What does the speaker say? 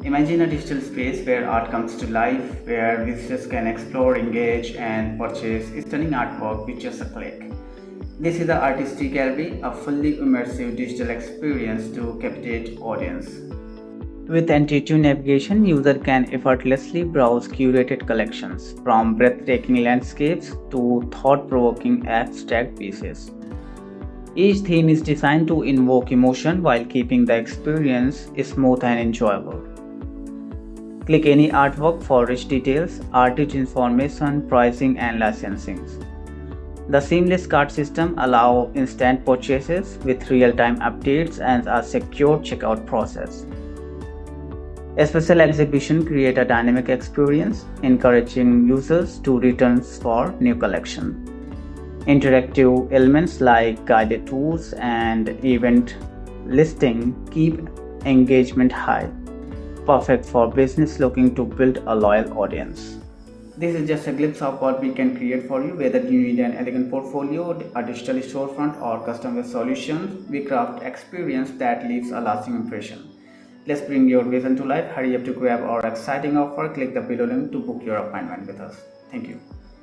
Imagine a digital space where art comes to life, where visitors can explore, engage, and purchase stunning artwork with just a click. This is the Artistic Gallery, a fully immersive digital experience to captivate audience. With intuitive navigation, user can effortlessly browse curated collections, from breathtaking landscapes to thought-provoking abstract pieces. Each theme is designed to invoke emotion while keeping the experience smooth and enjoyable. Click any artwork for rich details, artist information, pricing, and licensing. The seamless cart system allows instant purchases with real-time updates and a secure checkout process. A special exhibition creates a dynamic experience, encouraging users to return for new collection. Interactive elements like guided tours and event listing keep engagement high, perfect for business looking to build a loyal audience. This is just a glimpse of what we can create for you. Whether you need an elegant portfolio, a digital storefront, or custom-based solutions, we craft experience that leaves a lasting impression. Let's bring your vision to life. Hurry up to grab our exciting offer. Click the below link to book your appointment with us. Thank you.